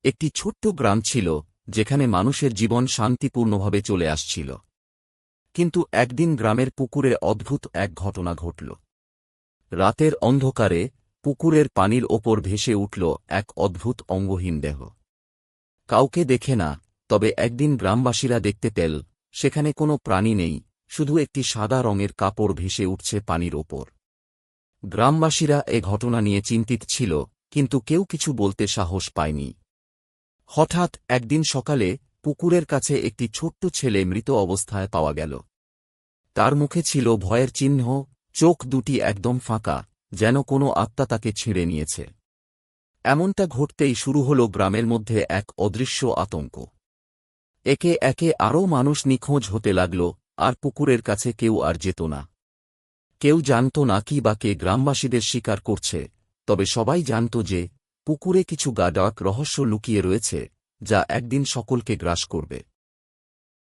একটি ছোট্ট গ্রাম ছিল যেখানে মানুষের জীবন শান্তিপূর্ণভাবে চলে আসছিল। কিন্তু একদিন গ্রামের পুকুরে অদ্ভুত এক ঘটনা ঘটল। রাতের অন্ধকারে পুকুরের পানির ওপর ভেসে উঠল এক অদ্ভুত অঙ্গহীন দেহ। কাউকে দেখে না, তবে একদিন গ্রামবাসীরা দেখতে পেল সেখানে কোনো প্রাণী নেই, শুধু একটি সাদা রঙের কাপড় ভেসে উঠছে পানির ওপর। গ্রামবাসীরা এ ঘটনা নিয়ে চিন্তিত ছিল, কিন্তু কেউ কিছু বলতে সাহস পায়নি। হঠাৎ একদিন সকালে পুকুরের কাছে একটি ছোট্ট ছেলে মৃত অবস্থায় পাওয়া গেল। তার মুখে ছিল ভয়ের চিহ্ন, চোখ দুটি একদম ফাঁকা, যেন কোনো আত্মা তাকে ছিঁড়ে নিয়েছে। এমনটা ঘটতেই শুরু হল গ্রামের মধ্যে এক অদৃশ্য আতঙ্ক। একে একে আরও মানুষ নিখোঁজ হতে লাগল, আর পুকুরের কাছে কেউ আর যেত না। কেউ জানত না কি বা কে গ্রামবাসীদের শিকার করছে, তবে সবাই জানত যে পুকুরে কিছু গাঢ় রহস্য লুকিয়ে রয়েছে, যা একদিন সকলকে গ্রাস করবে।